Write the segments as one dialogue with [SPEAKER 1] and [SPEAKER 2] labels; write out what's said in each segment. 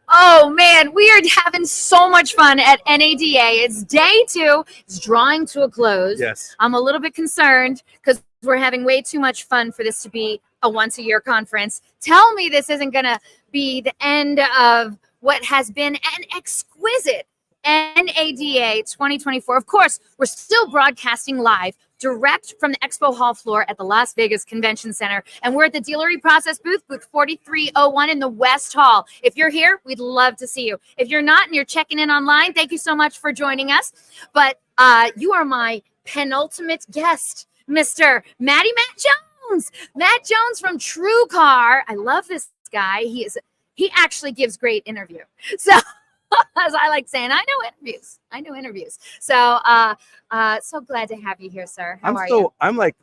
[SPEAKER 1] Oh man, we are having so much fun at NADA. It's day 2. It's drawing to a close.
[SPEAKER 2] Yes.
[SPEAKER 1] I'm a little bit concerned because we're having way too much fun for this to be a once-a-year conference. Tell me this isn't going to be the end of what has been an exquisite NADA 2024. Of course, we're still broadcasting live direct from the Expo Hall floor at the Las Vegas Convention Center. And we're at the Dealer eProcess booth, booth 4301 in the West Hall. If you're here, we'd love to see you. If you're not and you're checking in online, thank you so much for joining us. But you are my penultimate guest, Mr. Matt Jones. Matt Jones from TrueCar. I love this guy. He actually gives great interview. So as I like saying, I know interviews. So so glad to have you here, sir. How are you?
[SPEAKER 2] I'm like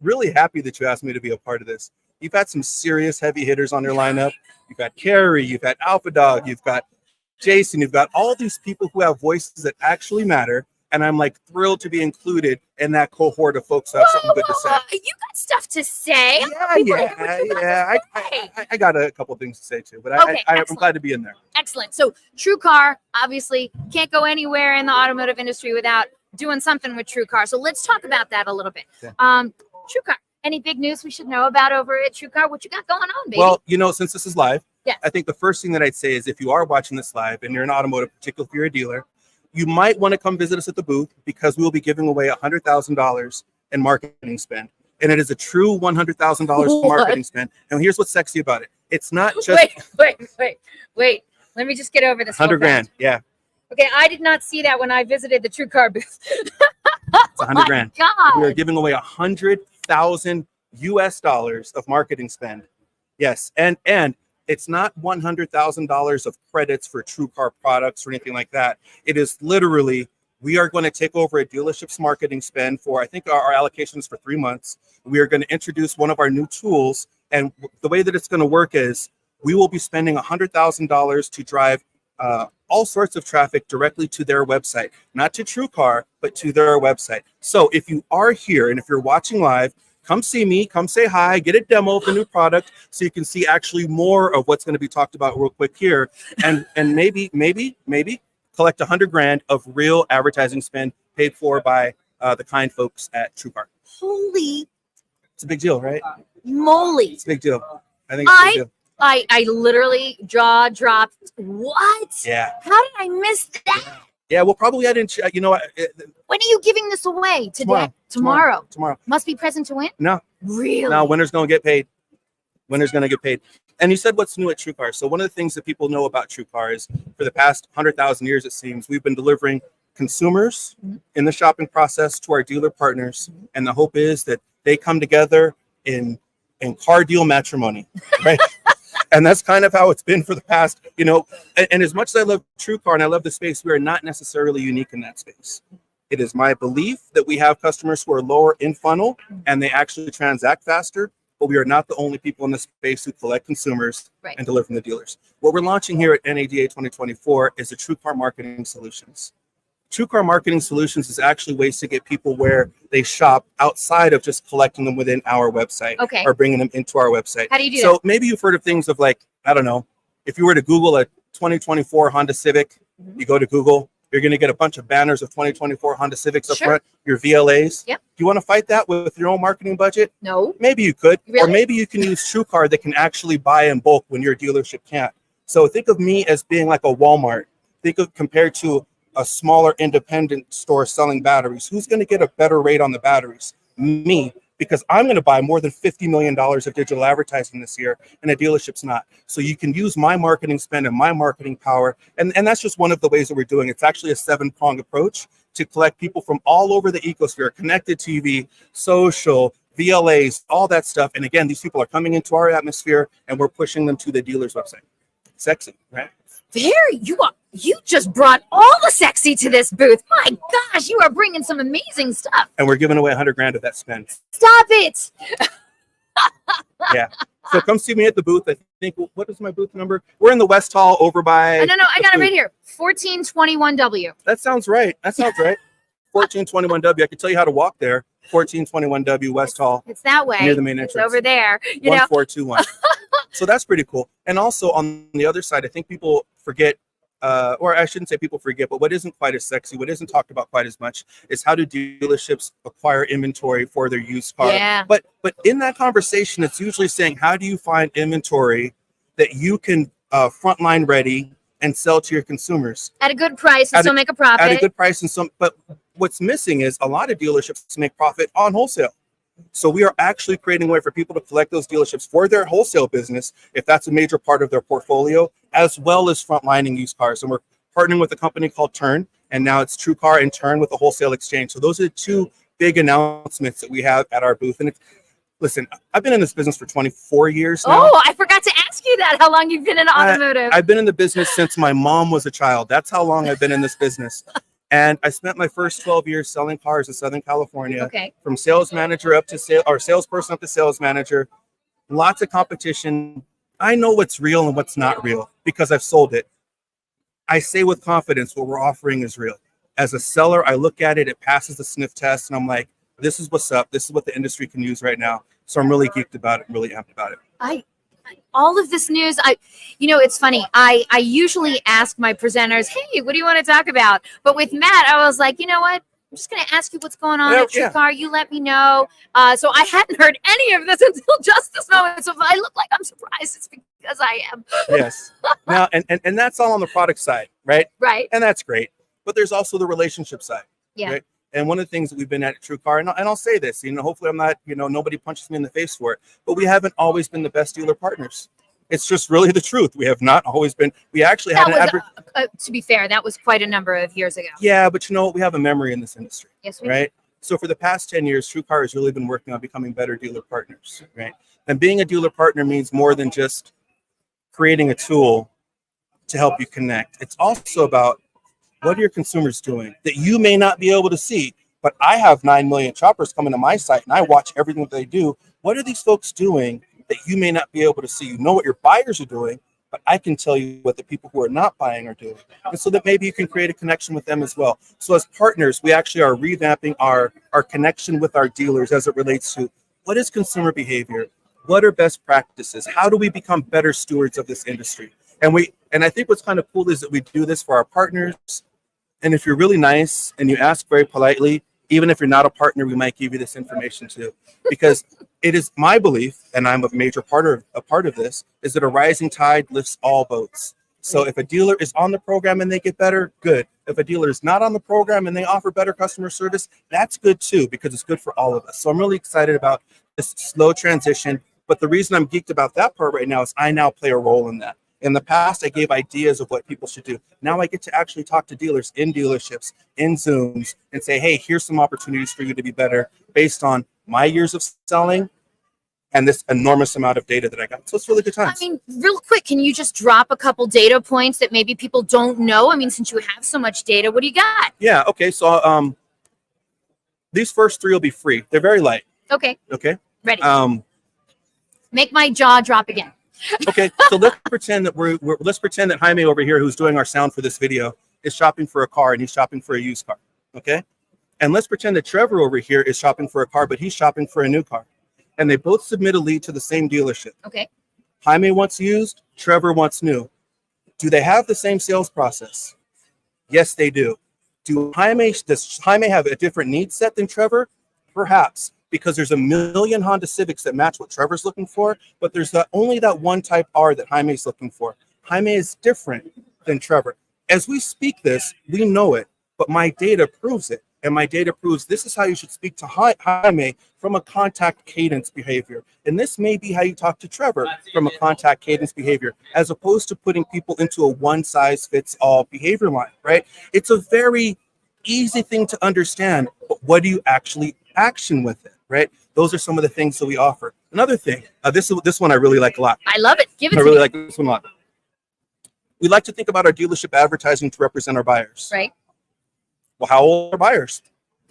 [SPEAKER 2] really happy that you asked me to be a part of this. You've had some serious heavy hitters on your lineup. You've got Carrie, you've got Alpha Dog, you've got Jason, you've got all these people who have voices that actually matter. And I'm like thrilled to be included in that cohort of folks who have something good to say.
[SPEAKER 1] You got stuff to say.
[SPEAKER 2] Yeah. I got a couple things to say too, but I'm glad to be in there.
[SPEAKER 1] Excellent. So TrueCar, obviously, can't go anywhere in the automotive industry without doing something with TrueCar. So let's talk about that a little bit. Yeah. TrueCar, any big news we should know about over at TrueCar? What you got going on, baby?
[SPEAKER 2] Well, since this is live,
[SPEAKER 1] yes.
[SPEAKER 2] I think the first thing that I'd say is if you are watching this live and you're in automotive, particularly if you're a dealer, you might want to come visit us at the booth because we will be giving away $100,000 in marketing spend. And it is a true $100,000 marketing spend. And here's what's sexy about it. It's not just...
[SPEAKER 1] Wait. Let me just get over this.
[SPEAKER 2] 100 grand, yeah.
[SPEAKER 1] Okay, I did not see that when I visited the TrueCar booth.
[SPEAKER 2] It's 100 grand.
[SPEAKER 1] God.
[SPEAKER 2] We are giving away $100,000 US of marketing spend. Yes, and it's not $100,000 of credits for TrueCar products or anything like that. It is literally, we are going to take over a dealership's marketing spend for, I think our allocation is for 3 months. We are going to introduce one of our new tools. And the way that it's going to work is we will be spending $100,000 to drive all sorts of traffic directly to their website, not to TrueCar, but to their website. So if you are here and if you're watching live, come see me, come say hi, get a demo of the new product so you can see actually more of what's going to be talked about real quick here. And maybe collect $100 grand of real advertising spend paid for by the kind folks at TrueCar.
[SPEAKER 1] Holy.
[SPEAKER 2] It's a big deal, right?
[SPEAKER 1] Moly.
[SPEAKER 2] It's a big deal. I think it's a big deal.
[SPEAKER 1] I literally jaw dropped. What?
[SPEAKER 2] Yeah.
[SPEAKER 1] How did I miss that?
[SPEAKER 2] Yeah, well, probably I didn't.
[SPEAKER 1] When are you giving this away? Today? Tomorrow. Must be present to win?
[SPEAKER 2] No.
[SPEAKER 1] Really?
[SPEAKER 2] No, winner's going to get paid. Winner's going to get paid. And you said what's new at TrueCar. So one of the things that people know about TrueCar is for the past 100,000 years, it seems, we've been delivering consumers in the shopping process to our dealer partners. And the hope is that they come together in car deal matrimony, right? And that's kind of how it's been for the past, and as much as I love TrueCar and I love the space, we are not necessarily unique in that space. It is my belief that we have customers who are lower in funnel and they actually transact faster, but we are not the only people in the space who collect consumers and deliver from the dealers. What we're launching here at NADA 2024 is the TrueCar Marketing Solutions. TrueCar Marketing Solutions is actually ways to get people where they shop outside of just collecting them within our website or bringing them into our website.
[SPEAKER 1] How do you do that?
[SPEAKER 2] So maybe you've heard of things of like, I don't know, if you were to Google a 2024 Honda Civic, you go to Google, you're going to get a bunch of banners of 2024 Honda Civics up front, your VLAs.
[SPEAKER 1] Yep.
[SPEAKER 2] Do you want to fight that with your own marketing budget?
[SPEAKER 1] No.
[SPEAKER 2] Maybe you could.
[SPEAKER 1] Really?
[SPEAKER 2] Or maybe you can use TrueCar that can actually buy in bulk when your dealership can't. So think of me as being like a Walmart. Think of compared to a smaller independent store selling batteries. Who's going to get a better rate on the batteries? Me, because I'm going to buy more than $50 million of digital advertising this year, and a dealership's not. So you can use my marketing spend and my marketing power, and that's just one of the ways that we're doing. It's actually a 7-pronged approach to collect people from all over the ecosphere, connected TV, social, VLAs, all that stuff. And again, these people are coming into our atmosphere, and we're pushing them to the dealer's website. Sexy, right?
[SPEAKER 1] You just brought all the sexy to this booth. My gosh, you are bringing some amazing stuff.
[SPEAKER 2] And we're giving away $100 grand of that spend.
[SPEAKER 1] Stop it.
[SPEAKER 2] Yeah. So come see me at the booth. I think, what is my booth number? We're in the West Hall over by...
[SPEAKER 1] No, I got it right here. 1421W.
[SPEAKER 2] That sounds right. 1421W. I can tell you how to walk there. 1421W West Hall,
[SPEAKER 1] It's that way.
[SPEAKER 2] near the main
[SPEAKER 1] It's
[SPEAKER 2] entrance.
[SPEAKER 1] over there. You know.
[SPEAKER 2] 1421. So that's pretty cool. And also on the other side, I think people forget, or I shouldn't say people forget, but what isn't quite as sexy, what isn't talked about quite as much, is how do dealerships acquire inventory for their used car?
[SPEAKER 1] Yeah.
[SPEAKER 2] But in that conversation, it's usually saying, how do you find inventory that you can frontline ready and sell to your consumers
[SPEAKER 1] At a good price and still make a profit.
[SPEAKER 2] at a good price? And some, but what's missing is a lot of dealerships make profit on wholesale. So we are actually creating a way for people to collect those dealerships for their wholesale business, if that's a major part of their portfolio, as well as frontlining used cars. And we're partnering with a company called Turn, and now it's TrueCar and Turn with the wholesale exchange. So those are the two big announcements that we have at our booth. And listen, I've been in this business for 24 years now.
[SPEAKER 1] Oh, I forgot to ask you that. How long you've been in automotive?
[SPEAKER 2] I've been in the business since my mom was a child. That's how long I've been in this business. And I spent my first 12 years selling cars in Southern California.
[SPEAKER 1] Okay.
[SPEAKER 2] From sales manager up to salesperson up to sales manager. Lots of competition. I know what's real and what's not real because I've sold it. I say with confidence what we're offering is real. As a seller, I look at it, it passes the sniff test, and I'm like, this is what's up. This is what the industry can use right now. So I'm really geeked about it, really amped about it.
[SPEAKER 1] All of this news, it's funny. I usually ask my presenters, hey, what do you want to talk about? But with Matt, I was like, you know what? I'm just going to ask you what's going on at TrueCar. You let me know. So I hadn't heard any of this until just this moment. So if I look like I'm surprised, it's because I am.
[SPEAKER 2] Yes. Now, and that's all on the product side, right?
[SPEAKER 1] Right.
[SPEAKER 2] And that's great. But there's also the relationship side.
[SPEAKER 1] Yeah. Right?
[SPEAKER 2] And one of the things that we've been at TrueCar, and I'll say this, hopefully I'm not, nobody punches me in the face for it, but we haven't always been the best dealer partners. It's just really the truth. We have not always been. We actually had
[SPEAKER 1] to be fair, that was quite a number of years ago.
[SPEAKER 2] Yeah, but we have a memory in this industry.
[SPEAKER 1] Yes, we
[SPEAKER 2] right? Do. So for the past 10 years, TrueCar has really been working on becoming better dealer partners, right? And being a dealer partner means more than just creating a tool to help you connect. It's also about what are your consumers doing that you may not be able to see, but I have 9 million shoppers coming to my site and I watch everything that they do. What are these folks doing that you may not be able to see? You know what your buyers are doing, but I can tell you what the people who are not buying are doing. And so that maybe you can create a connection with them as well. So as partners, we actually are revamping our connection with our dealers as it relates to what is consumer behavior? What are best practices? How do we become better stewards of this industry? And I think what's kind of cool is that we do this for our partners. And if you're really nice and you ask very politely, even if you're not a partner, we might give you this information too, because it is my belief, and I'm a major part of this, is that a rising tide lifts all boats. So if a dealer is on the program and they get better, good. If a dealer is not on the program and they offer better customer service, that's good too, because it's good for all of us. So I'm really excited about this slow transition. But the reason I'm geeked about that part right now is I now play a role in that. In the past, I gave ideas of what people should do. Now I get to actually talk to dealers in dealerships, in Zooms, and say, hey, here's some opportunities for you to be better based on my years of selling and this enormous amount of data that I got. So it's really good times.
[SPEAKER 1] I mean, real quick, can you just drop a couple data points that maybe people don't know? I mean, since you have so much data, what do you got?
[SPEAKER 2] Yeah, okay. So these first three will be free. They're very light.
[SPEAKER 1] Okay.
[SPEAKER 2] Okay.
[SPEAKER 1] Ready. Make my jaw drop again.
[SPEAKER 2] Okay, so let's pretend that let's pretend that Jaime over here, who's doing our sound for this video, is shopping for a car and he's shopping for a used car. Okay, and let's pretend that Trevor over here is shopping for a car, but he's shopping for a new car, and they both submit a lead to the same dealership.
[SPEAKER 1] Okay.
[SPEAKER 2] Jaime wants used, Trevor wants new. Do they have the same sales process? Yes, they do. Does Jaime have a different need set than Trevor? Perhaps. Because there's a million Honda Civics that match what Trevor's looking for, but there's only that one type R that Jaime's looking for. Jaime is different than Trevor. As we speak this, we know it, but my data proves it. And my data proves this is how you should speak to Jaime from a contact cadence behavior. And this may be how you talk to Trevor from a contact cadence behavior, as opposed to putting people into a one-size-fits-all behavior line, right? It's a very easy thing to understand, but what do you actually action with it? Right? Those are some of the things that we offer. Another thing, this one I really like a lot.
[SPEAKER 1] I love it. Give it to me.
[SPEAKER 2] I really like this one a lot. We like to think about our dealership advertising to represent our buyers.
[SPEAKER 1] Right.
[SPEAKER 2] Well, how old are buyers?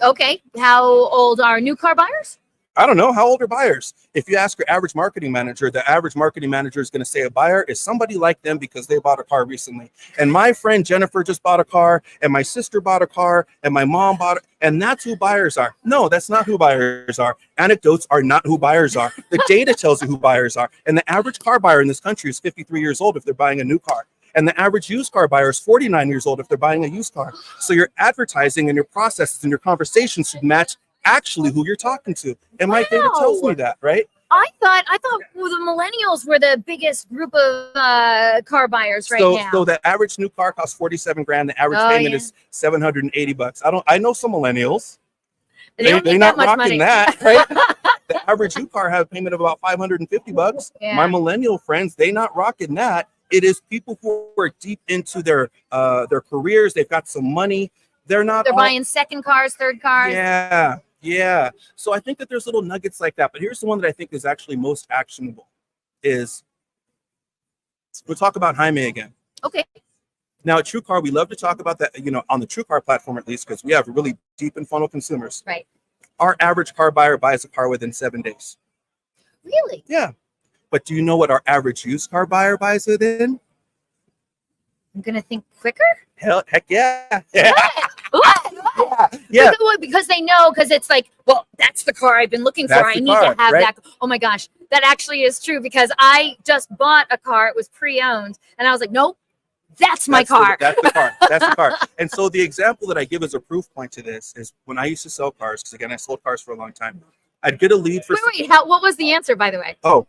[SPEAKER 1] Okay. How old are new car buyers?
[SPEAKER 2] I don't know, how old are buyers? If you ask your average marketing manager, the average marketing manager is going to say a buyer is somebody like them because they bought a car recently. And my friend Jennifer just bought a car, and my sister bought a car, and my mom bought it, and that's who buyers are. No, that's not who buyers are. Anecdotes are not who buyers are. The data tells you who buyers are. And the average car buyer in this country is 53 years old if they're buying a new car. And the average used car buyer is 49 years old if they're buying a used car. So your advertising and your processes and your conversations should match actually who you're talking to. And my data tells me that, right?
[SPEAKER 1] I thought well, the millennials were the biggest group of car buyers now.
[SPEAKER 2] So the average new car costs 47 grand. The average payment is $780. I know some millennials. They're not rocking money. That, right? The average new car has a payment of about $550. Yeah. My millennial friends, they not rocking that. It is people who are deep into their careers. They've got some money. They're
[SPEAKER 1] buying second cars, third cars.
[SPEAKER 2] Yeah. So I think that there's little nuggets like that. But here's the one that I think is actually most actionable is we'll talk about Jaime again.
[SPEAKER 1] Okay.
[SPEAKER 2] Now at TrueCar, we love to talk about that, on the TrueCar platform at least, because we have really deep and funnel consumers.
[SPEAKER 1] Right.
[SPEAKER 2] Our average car buyer buys a car within 7 days.
[SPEAKER 1] Really?
[SPEAKER 2] Yeah. But do you know what our average used car buyer buys within?
[SPEAKER 1] I'm going to think quicker?
[SPEAKER 2] Heck yeah.
[SPEAKER 1] What? Yeah. Because they know, because it's like, well, that's the car I've been looking for. I need to have that. Oh my gosh, that actually is true, because I just bought a car. It was pre-owned. And I was like, nope, that's my car.
[SPEAKER 2] That's the car. That's the car. And so the example that I give as a proof point to this is when I used to sell cars, because again, I sold cars for a long time. I'd get a lead for.
[SPEAKER 1] Wait, what was the answer, by the way?
[SPEAKER 2] Oh,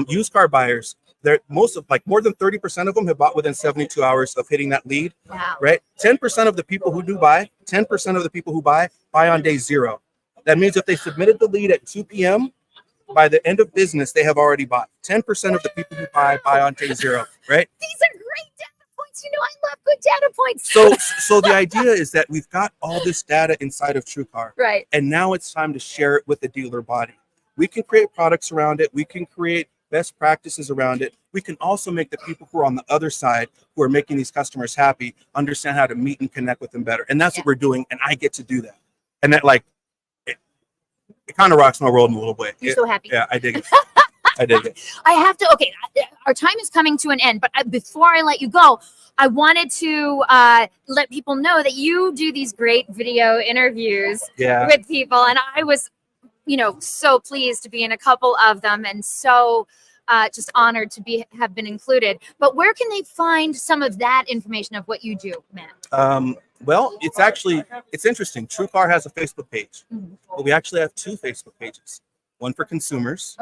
[SPEAKER 2] used car buyers. More than 30% of them have bought within 72 hours of hitting that lead.
[SPEAKER 1] Wow.
[SPEAKER 2] Right? 10% of the people who buy on day 0. That means if they submitted the lead at 2 p.m., by the end of business, they have already bought. 10% of the people who buy on day 0, right?
[SPEAKER 1] These are great data points. I love good data points.
[SPEAKER 2] So the idea is that we've got all this data inside of TrueCar.
[SPEAKER 1] Right.
[SPEAKER 2] And now it's time to share it with the dealer body. We can create products around it. We can create best practices around it. We can also make the people who are on the other side, who are making these customers happy, understand how to meet and connect with them better. And that's what we're doing. And I get to do that. And that it kind of rocks my world in a little way.
[SPEAKER 1] You're so happy.
[SPEAKER 2] Yeah, I dig it. I dig it.
[SPEAKER 1] I have to, okay, our time is coming to an end, but before I let you go, I wanted to let people know that you do these great video interviews with people. And I was so pleased to be in a couple of them, and so just honored to have been included. But where can they find some of that information of what you do, Matt?
[SPEAKER 2] Well, it's interesting. TrueCar has a Facebook page, but we actually have 2 Facebook pages, one for consumers,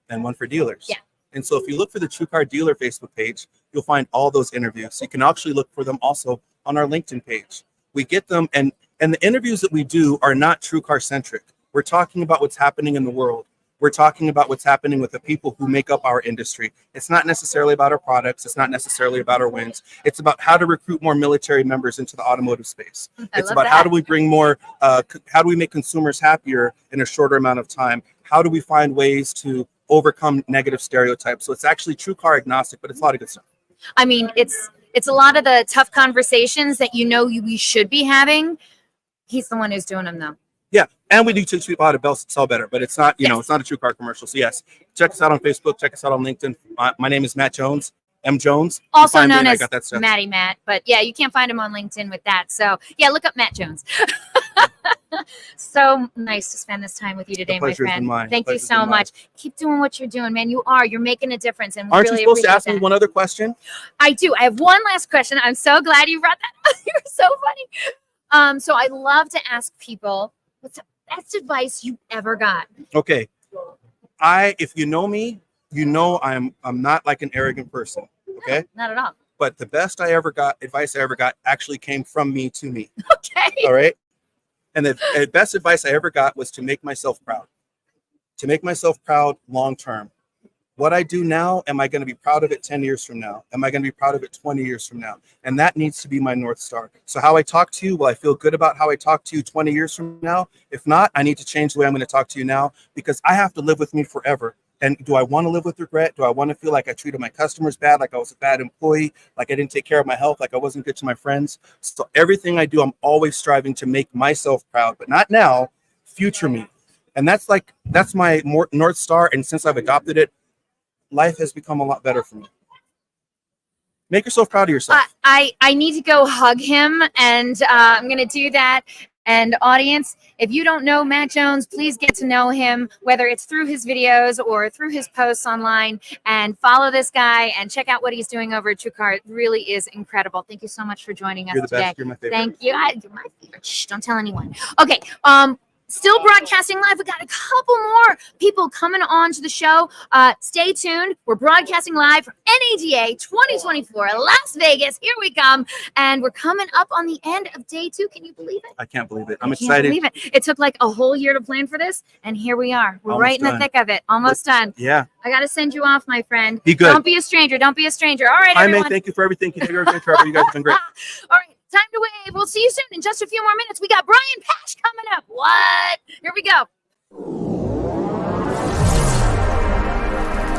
[SPEAKER 2] and one for dealers.
[SPEAKER 1] Yeah.
[SPEAKER 2] And so if you look for the TrueCar dealer Facebook page, you'll find all those interviews. You can actually look for them also on our LinkedIn page. We get them, and the interviews that we do are not TrueCar centric. We're talking about what's happening in the world. We're talking about what's happening with the people who make up our industry. It's not necessarily about our products. It's not necessarily about our wins. It's about how to recruit more military members into the automotive space. It's about how do we bring more, how do we make consumers happier in a shorter amount of time? How do we find ways to overcome negative stereotypes? So it's actually TrueCar agnostic, but it's a lot of good stuff.
[SPEAKER 1] I mean, it's a lot of the tough conversations that we should be having. He's the one who's doing them, though.
[SPEAKER 2] Yeah, and we do teach people how to sell better, but it's not, it's not a TrueCar commercial. So yes, check us out on Facebook, check us out on LinkedIn. My name is Matt Jones, M. Jones.
[SPEAKER 1] Also known as Matty Matt, but yeah, you can't find him on LinkedIn with that. So yeah, look up Matt Jones. So nice to spend this time with you today, my friend. Thank you so much. Keep doing what you're doing, man. You're making a difference, and
[SPEAKER 2] aren't you supposed to ask me one other question?
[SPEAKER 1] I do. I have one last question. I'm so glad you brought that up. You're so funny. So I love to ask people, what's the best advice you ever got?
[SPEAKER 2] Okay. If you know me, I'm not like an arrogant person. Okay.
[SPEAKER 1] No, not at all.
[SPEAKER 2] But the best advice I ever got actually came from me to me.
[SPEAKER 1] Okay.
[SPEAKER 2] All right. And the best advice I ever got was to make myself proud. To make myself proud long term. What I do now, am I going to be proud of it 10 years from now? Am I going to be proud of it 20 years from now? And that needs to be my North Star. So how I talk to you, will I feel good about how I talk to you 20 years from now? If not, I need to change the way I'm going to talk to you now, because I have to live with me forever. And do I want to live with regret? Do I want to feel like I treated my customers bad, like I was a bad employee, like I didn't take care of my health, like I wasn't good to my friends? So everything I do, I'm always striving to make myself proud, but not now, future me. And that's my North Star. And since I've adopted it, life has become a lot better for me. Make yourself proud of yourself.
[SPEAKER 1] I need to go hug him, and I'm going to do that. And audience, if you don't know Matt Jones, please get to know him, whether it's through his videos or through his posts online, and follow this guy and check out what he's doing over at TrueCar. It really is incredible. Thank you so much for joining us
[SPEAKER 2] You're the
[SPEAKER 1] today.
[SPEAKER 2] best. You're my favorite.
[SPEAKER 1] Thank you. You're my favorite. Shh, don't tell anyone. Okay. Still broadcasting live. We got a couple more people coming on to the show. Stay tuned. We're broadcasting live from NADA 2024, Las Vegas. Here we come. And we're coming up on the end of day 2. Can you believe it?
[SPEAKER 2] I can't believe it. I'm
[SPEAKER 1] I can't
[SPEAKER 2] excited.
[SPEAKER 1] believe it. It took like a whole year to plan for this. And here we are. We're
[SPEAKER 2] Almost
[SPEAKER 1] right in the
[SPEAKER 2] done.
[SPEAKER 1] thick of it. Almost done.
[SPEAKER 2] Yeah.
[SPEAKER 1] I got to send you off, my friend.
[SPEAKER 2] Be good.
[SPEAKER 1] Don't be a stranger. Don't be a stranger. All right,
[SPEAKER 2] Hi,
[SPEAKER 1] everyone.
[SPEAKER 2] man. Thank you for everything. You guys have been great.
[SPEAKER 1] All right. Time to wave. We'll see you soon in just a few more minutes. We got Brian Pash coming up. What? Here we go.